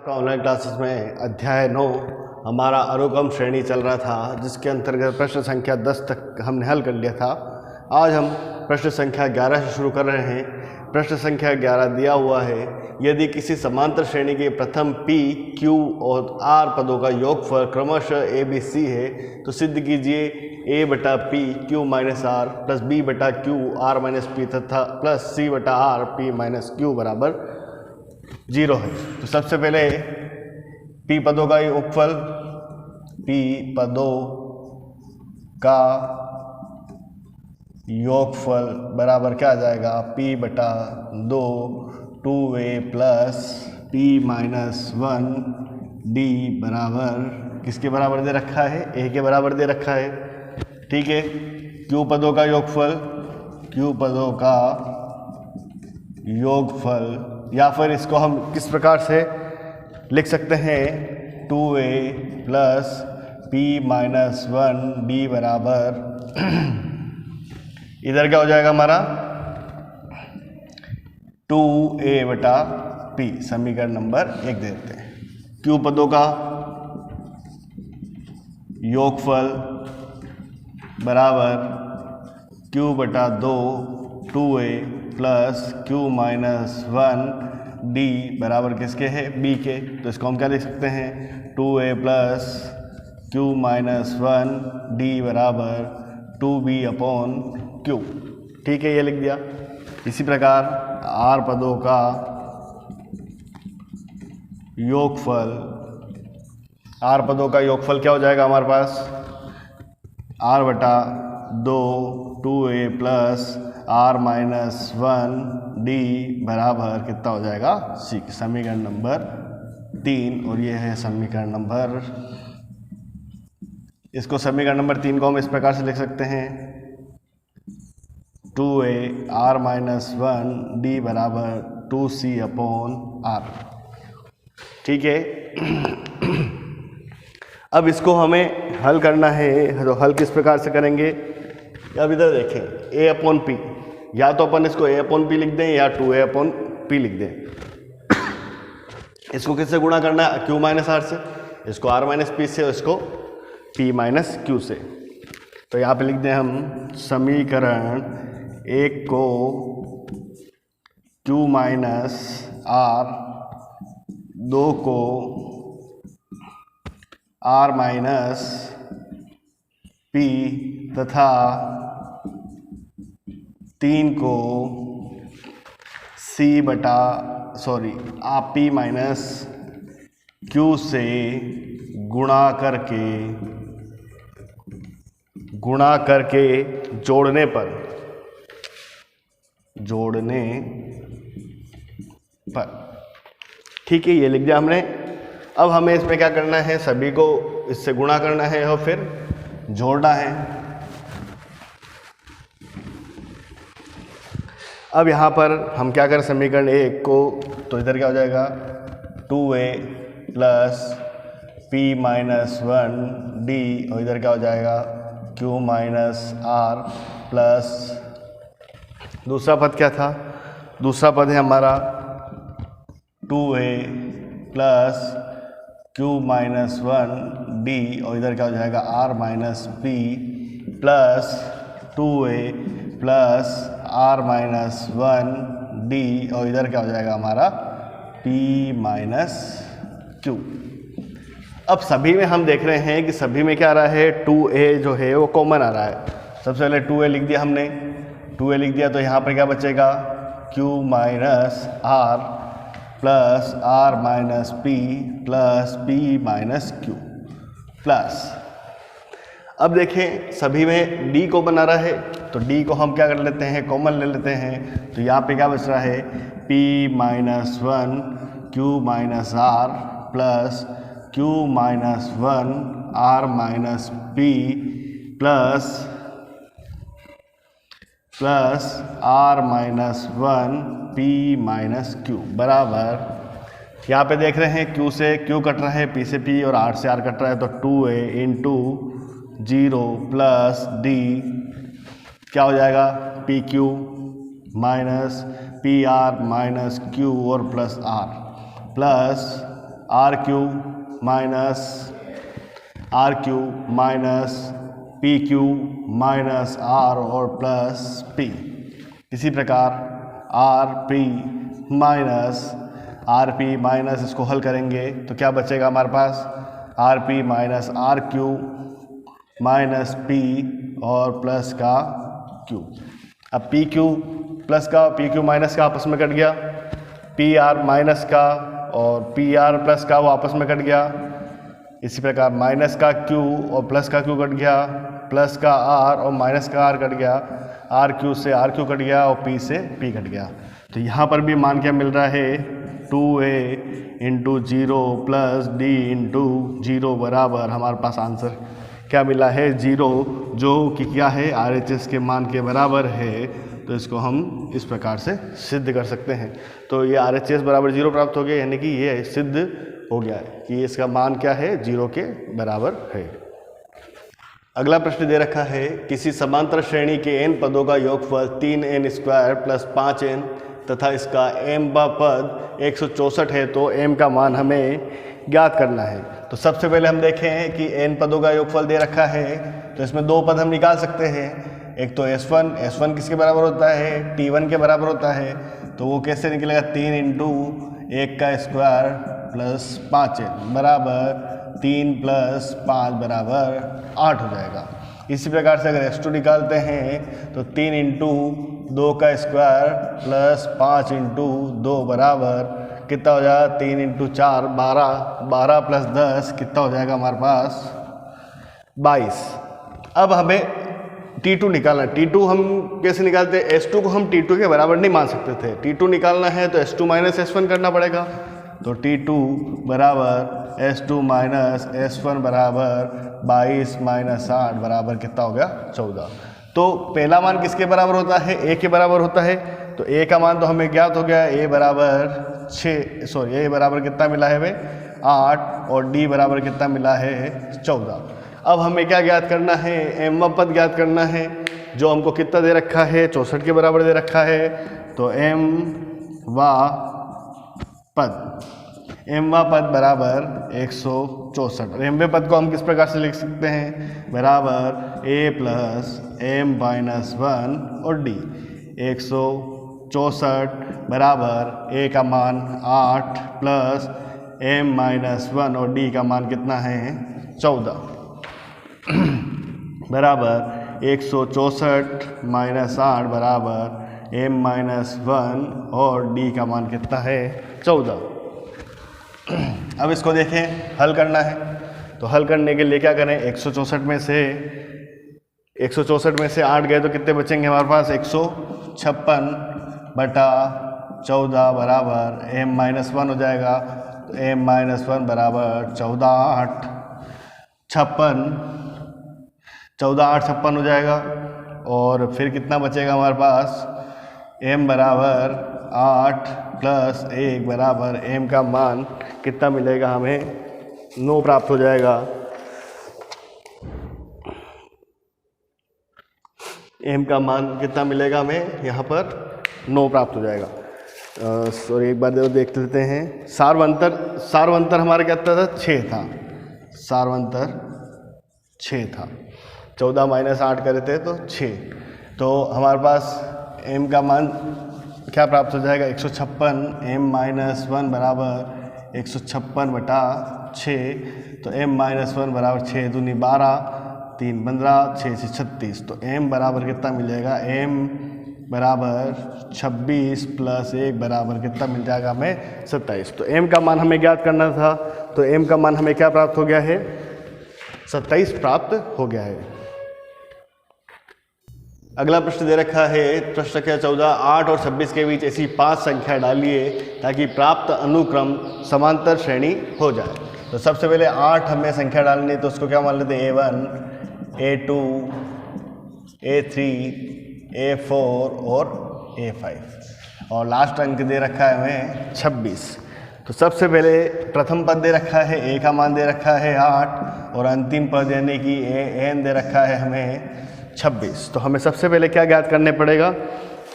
आपका online classes में अध्याय 9 हमारा अनुगम श्रेणी चल रहा था, जिसके अंतर्गत प्रश्न संख्या 10 तक हमने हल कर लिया था। आज हम प्रश्न संख्या 11 से शुरू कर रहे हैं। प्रश्न संख्या 11 दिया हुआ है, यदि किसी समांतर श्रेणी के प्रथम P, Q और R पदों का योगफल क्रमशः A, B, C है तो सिद्ध कीजिए A बटा P Q minus R plus B बटा Q R माइनस P तथा प्लस C बटा R P माइनस Q बराबर 0 है। तो सबसे पहले P पदों का योगफल, P पदों का योगफल बराबर क्या आ जाएगा, P बटा 2 2A plus P minus 1 D बराबर किसके बराबर दे रखा है, A के बराबर दे रखा है। ठीक है। Q पदों का योगफल, Q पदों का योगफल, या फिर इसको हम किस प्रकार से लिख सकते हैं, 2A plus P minus 1 D बराबर इधर क्या हो जाएगा हमारा 2A बटा P, समीकरण नंबर 1 दे देते हैं। Q पदों का योगफल बराबर Q बटा 2 2A plus Q minus 1 D बराबर किसके है, B के। तो इसको हम क्या लिख सकते हैं, 2A plus Q minus 1 D बराबर 2B अपॉन Q। ठीक है, ये लिख दिया। इसी प्रकार R पदों का योगफल, R पदों का योगफल क्या हो जाएगा हमारे पास, R बटा 2 2A plus R minus 1 D बराबर कितना हो जाएगा, C। समीकरण नंबर 3, और ये है समीकरण नंबर, इसको समीकरण नंबर 3 को हम इस प्रकार से लिख सकते हैं, 2A R माइनस 1 D बराबर 2C अपॉन R। ठीक है। अब इसको हमें हल करना है, तो हल किस प्रकार से करेंगे, अब इधर देखें, A अपॉन P, या तो अपन इसको A अपॉन P लिख दें या 2A अपॉन P लिख दें। इसको किससे गुणा करना है, Q माइनस R से, इसको R माइनस P से, इसको P माइनस Q से। तो यहाँ पे लिख दें हम समीकरण 1 को Q माइनस R, 2 को R माइनस P तथा 3 को P माइनस Q से गुणा करके जोड़ने पर ठीक है, ये लिख दिया हमने। अब हमें इसमें क्या करना है, सभी को इससे गुणा करना है और फिर जोड़ना है। अब यहाँ पर हम क्या करें, समीकरण 1 को, तो इधर क्या हो जाएगा, 2A plus P minus 1 D, और इधर क्या हो जाएगा, Q माइनस R प्लस, दूसरा पद क्या था, दूसरा पद है हमारा 2A plus Q minus 1 D, और इधर क्या हो जाएगा, R minus P plus 2A plus R minus 1 D, और इधर क्या हो जाएगा हमारा P माइनस Q। अब सभी में हम देख रहे हैं कि सभी में क्या आ रहा है, 2A जो है वो कॉमन आ रहा है। सबसे पहले 2A लिख दिया हमने, 2A लिख दिया, तो यहाँ पर क्या बचेगा, Q minus R plus R minus P plus P minus Q plus, अब देखें सभी में D कॉमन आ रहा है, तो D को हम क्या कर लेते हैं, कॉमन ले लेते हैं। तो यहाँ पे क्या बच रहा है, P minus 1 Q minus R plus Q minus 1 R minus P plus R minus 1 P minus Q बराबर, यहाँ पे देख रहे हैं Q से Q कट रहा है, P से P और R से R कट रहा है, तो 2A इंटू 0 प्लस D क्या हो जाएगा, PQ minus PR minus Q और plus R plus R Q minus P Q minus R और प्लस पी। इसी प्रकार आर पी माइनस इसको हल करेंगे तो क्या बचेगा हमारे पास, R P minus R Q minus P और प्लस का क्यू। अब पी क्यू प्लस का पी क्यू माइनस का आपस में कट गया, पी आर माइनस का और पी आर प्लस का वो आपस में कट गया। इसी प्रकार माइनस का क्यू और प्लस का क्यू कट गया, प्लस का आर और माइनस का आर कट गया, आर क्यू से आर क्यू कट गया और पी से पी कट गया। तो यहाँ पर भी मान क्या मिल रहा है, 2a into 0 plus d into 0 बराबर हमारे पास आंसर क्या मिला है 0, जो कि क्या है RHS के मान के बराबर है। तो इसको हम इस प्रकार से सिद्ध कर सकते हैं। तो ये RHS बराबर 0 प्राप्त हो गया, यानी कि ये सिद्ध हो गया है कि इसका मान क्या है 0 के बराबर है। अगला प्रश्न दे रखा है, किसी समांतर श्रेणी के n पदों का योगफल 3n² प्लस 5n तथा इसका mवां पद 164 है, तो m का मान हमें ज्ञात करना है। तो सबसे पहले हम देखें कि n पदों का योगफल दे रखा है, तो इसमें दो पद हम निकाल सकते हैं। एक तो s1 किसके बराबर होता है, t1 के बराबर होता है। तो वो कैसे निकलेगा, 3 इंटू 1 का स्क्वायर प्लस 5n बराबर 3 प्लस 5 बराबर 8 हो जाएगा। इसी प्रकार से अगर s2 निकालते हैं तो 3 इंटू 2 का स्क्वायर प्लस 5 इंटू 2 बराबर कितना हो जाएगा, 3 इंटू 4 12 प्लस 10 कितना हो जाएगा हमारे पास 22। अब हमें T2 निकालना है। T2 हम कैसे निकालते हैं, S2 को हम T2 के बराबर नहीं मान सकते थे। T2 निकालना है तो S2 माइनस S1 करना पड़ेगा। तो T2 बराबर S2 माइनस S1 बराबर 22 माइनस 8 बराबर कितना हो गया 14। तो पहला मान किसके बराबर होता है, A के बराबर होता है। तो A का मान तो हमें ज्ञात हो गया, A बराबर कितना मिला है हमें 8 और D बराबर कितना मिला है 14। अब हमें क्या ज्ञात करना है, m पद ज्ञात करना है, जो हमको कितना दे रखा है 64 के बराबर दे रखा है। तो m पद बराबर 164 और m पद को हम किस प्रकार से लिख सकते हैं, बराबर a प्लस m माइनस 1 और d। 164 बराबर a का मान 8 प्लस m माइनस 1 और d का मान कितना है 14 बराबर 164 माइनस 8 बराबर m माइनस 1 और d का मान कितना है 14। अब इसको देखें, हल करना है। तो हल करने के लिए क्या करें, 164 में से 8 गए तो कितने बचेंगे हमारे पास 156 बटा 14 बराबर m माइनस 1 हो जाएगा। तो m माइनस 1 बराबर 14 8 56 हो जाएगा। और फिर कितना बचेगा हमारे पास, m बराबर 8 प्लस 1 बराबर m का मान कितना मिलेगा हमें 9 प्राप्त हो जाएगा। m का मान कितना मिलेगा हमें यहाँ पर 9 प्राप्त हो जाएगा। सॉरी एक बार देख लेते हैं। सारवंतर हमारा क्या था 6 था, सारवंतर 6 था। 14 माइनस 8 करे थे तो 6। तो हमारे पास m का मान क्या प्राप्त हो जाएगा 156, m माइनस 1 बराबर 156 बटा 6। तो m माइनस 1 बराबर 6 दूनी 12 3 15 6 से 36। तो m बराबर कितना मिल जाएगा, m बराबर 26 प्लस 1 बराबर कितना मिल जाएगा हमें 27। तो m का मान हमें ज्ञात करना था, तो m का मान हमें क्या प्राप्त हो गया है 27 प्राप्त हो गया है। अगला प्रश्न दे रखा है, प्रश्न संख्या 14, 8 और 26 के बीच ऐसी 5 संख्या डालिए ताकि प्राप्त अनुक्रम समांतर श्रेणी हो जाए। तो सबसे पहले 8 हमें संख्या डालनी है, तो उसको क्या मान लेते हैं A1 A2 A3 A4 और A5 और लास्ट अंक दे रखा है हमें 26। तो सबसे पहले प्रथम पद दे रखा है, A का मान दे रखा है 8 और अंतिम पद यानी कि AN दे रखा है हमें 26। तो हमें सबसे पहले क्या ज्ञात करने पड़ेगा,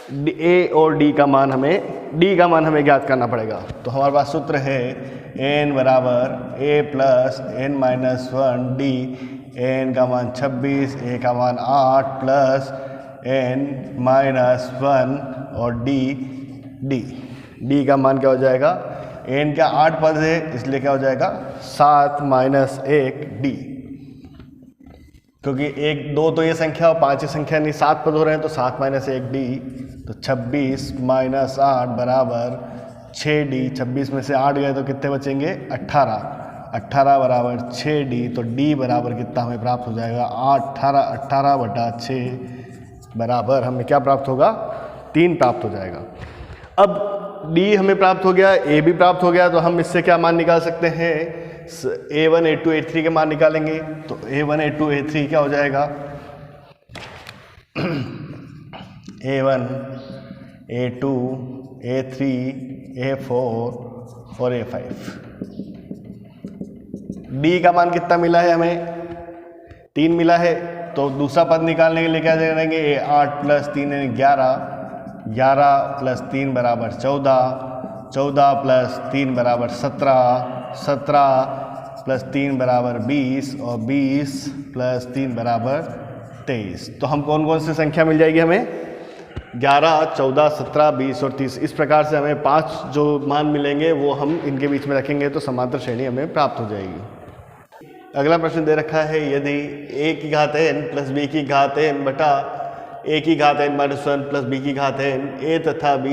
ए और डी का मान हमें ज्ञात करना पड़ेगा। तो हमारे पास सूत्र है n बराबर a plus n minus 1 D. n का मान 26, a का मान 8 प्लस n माइनस 1 और डी का मान क्या हो जाएगा, n का 8 पद है इसलिए क्या हो जाएगा 7 माइनस 1 डी, क्योंकि 1 2 तो ये संख्या और 5 ये संख्या नहीं, 7 पद हो रहे हैं तो 7 माइनस 1 डी। तो 26 माइनस 8 बराबर 6 डी। 26 में से 8 गए तो कितने बचेंगे 18 बराबर 6 डी। तो डी बराबर कितना हमें प्राप्त हो जाएगा 18 बटा 6 बराबर हमें क्या प्राप्त होगा 3 प्राप्त हो जाएगा। अब डी हमें प्राप्त हो गया, ए भी प्राप्त हो गया, तो हम इससे क्या मान निकाल सकते हैं a1 a2 a3 के मान निकालेंगे। तो a1 a2 a3 क्या हो जाएगा a1 a2 a3 a4 और a5। डी का मान कितना मिला है हमें 3 मिला है, तो दूसरा पद निकालने के लिए क्या करेंगे 8 प्लस 3 यानी 11 प्लस 3 बराबर 14 प्लस 3 बराबर 17 प्लस 3 बराबर 20 और 20 प्लस 3 बराबर 23। तो हम कौन कौन सी संख्या मिल जाएगी हमें 11, 14, 17, 20 और 30। इस प्रकार से हमें 5 जो मान मिलेंगे वो हम इनके बीच में रखेंगे तो समांतर श्रेणी हमें प्राप्त हो जाएगी। अगला प्रश्न दे रखा है यदि a की घात n प्लस b की घात n बटा a की घात n माइनस 1 प्लस b की घात n a तथा b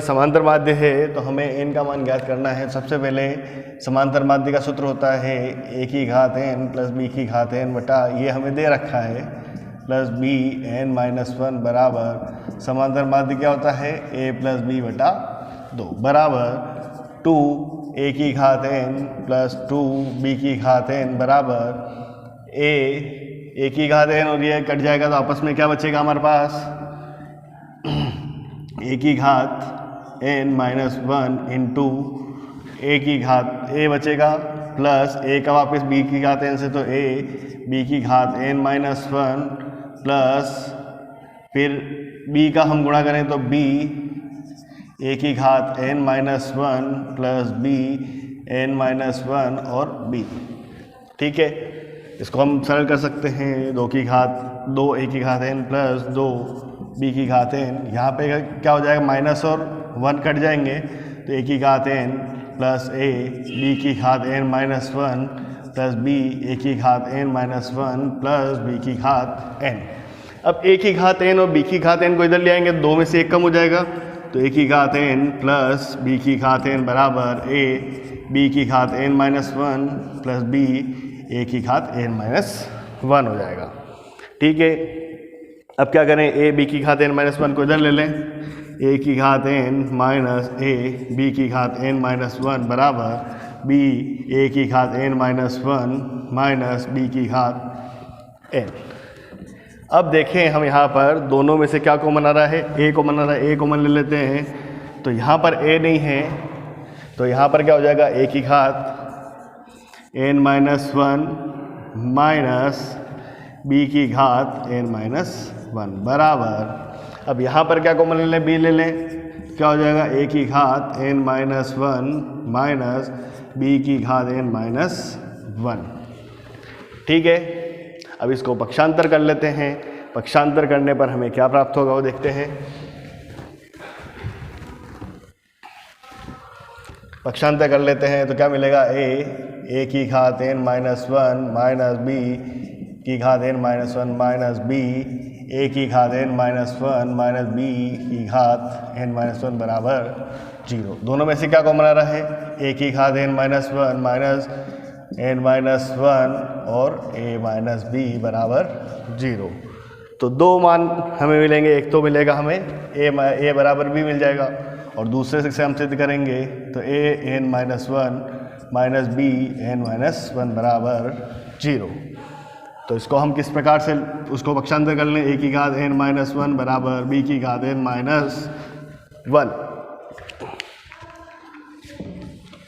समांतर माध्य है तो हमें n का मान ज्ञात करना है। सबसे पहले समांतर माध्य का सूत्र होता है a की घात n प्लस b की घात n बटा ये हमें दे रखा है प्लस b n माइनस 1 बराबर समांतर माध्य क्या होता है a प्लस b बटा 2 बराबर 2 a की घात n प्लस 2 b की घात n बराबर a की घात n और ये कट जाएगा तो आपस में क्या बचेगा हमारे पास a की घात n माइनस 1 इंटू a की घात a बचेगा प्लस a का वापस b की घात n से तो a b की घात n माइनस 1 प्लस फिर b का हम गुणा करें तो b a की घात n minus 1 plus b n minus 1 और b। ठीक है, इसको हम सरल कर सकते हैं 2 की घात 2 a की घात n प्लस 2 b की घात n। यहाँ पे क्या हो जाएगा माइनस और 1 कट जाएंगे तो a की घात n प्लस a b की घात n minus 1 plus b a की घात n माइनस 1 प्लस b की घात n। अब a की घात n और b की घात n को इधर ले आएंगे 2 में से 1 कम हो जाएगा तो a की घात n प्लस b की घात n बराबर a b की घात n minus 1 plus b a की घात n माइनस 1 हो जाएगा। ठीक है, अब क्या करें a b की घात n माइनस 1 को इधर ले लें a की घात n माइनस a b की घात n माइनस 1 बराबर b a की घात n माइनस 1 माइनस b की घात n। अब देखें हम यहाँ पर दोनों में से क्या कॉमन आ रहा है a कॉमन आ रहा है, a कॉमन ले लेते हैं तो यहाँ पर a नहीं है तो यहाँ पर क्या हो जाएगा a की घात n माइनस 1 माइनस b की घात n माइनस 1 बराबर अब यहाँ पर क्या कॉमन ले लें b ले लें क्या हो जाएगा a की घात n माइनस 1 माइनस b की घात n माइनस 1। ठीक है, अब इसको पक्षांतर कर लेते हैं। पक्षांतर करने पर हमें क्या प्राप्त होगा वो देखते हैं। पक्षांतर कर लेते हैं तो क्या मिलेगा a की घात n माइनस 1 माइनस b की घात n minus 1 minus b a की घात n माइनस 1 माइनस b की घात n माइनस 1 बराबर 0। दोनों में से क्या कॉमन आ रहा है a की घात n minus 1 minus n minus 1 और a माइनस b बराबर 0। तो 2 मान हमें मिलेंगे, एक तो मिलेगा हमें a बराबर b मिल जाएगा और दूसरे से हम सिद्ध करेंगे तो a n minus 1 minus b n minus 1 बराबर 0। तो इसको हम किस प्रकार से उसको पक्षांतर कर लें a की घात n माइनस 1 बराबर b की घात n माइनस 1।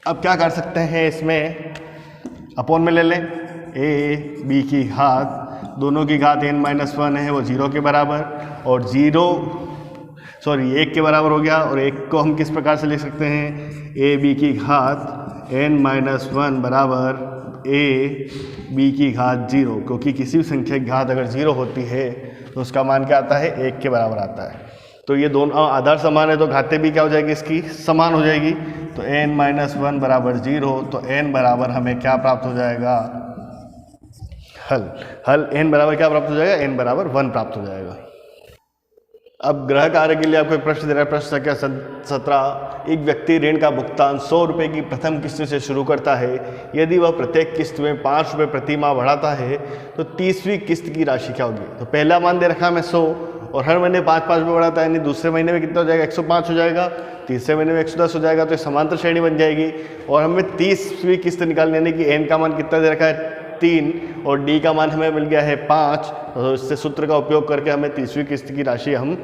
अब क्या कर सकते हैं इसमें अपोन में ले लें a b की घात दोनों की घात n-1 है वो 0 के बराबर, और 1 के बराबर हो गया। और 1 को हम किस प्रकार से लिख सकते हैं, ab की घात n-1 बराबर ab की घात 0, क्योंकि किसी भी संख्या की घात अगर 0 होती है तो उसका मान क्या आता है, 1 के बराबर आता है। तो ये दोनों आधार समान है तो घातें भी क्या हो जाएगी, इसकी समान हो जाएगी। तो n-1 बराबर 0, तो n बराबर हमें क्या प्राप्त हो जाएगा, हल n बराबर क्या प्राप्त हो जाएगा, n बराबर 1 प्राप्त हो जाएगा। अब ग्रह कार्य के लिए आपको एक प्रश्न दे रहा है, प्रश्न संख्या 17। एक व्यक्ति ऋण का भुगतान 100 रुपये की प्रथम किस्त से शुरू करता है। यदि वह प्रत्येक किस्त में 5 रुपये प्रति माह बढ़ाता है तो 30वीं किस्त की राशि क्या होगी। तो पहला मान दे रखा है मैं 100, और हर महीने 5-5 रुपये बढ़ाता है, यानी दूसरे महीने में कितना हो जाएगा, 105 हो जाएगा, तीसरे महीने में 110 हो जाएगा। तो समांतर श्रेणी बन जाएगी। और हमें 30वीं किस्त निकालनी, यानी कि n का मान कितना दे रखा है, 3, और d का मान हमें मिल गया है 5। तो इससे सूत्र का उपयोग करके हमें 30वीं किस्त की राशि हम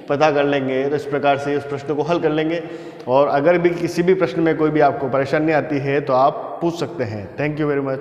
पता कर लेंगे। तो इस प्रकार से इस प्रश्न को हल कर लेंगे। और अगर भी किसी भी प्रश्न में कोई भी आपको परेशानी आती है तो आप पूछ सकते हैं। Thank you very much.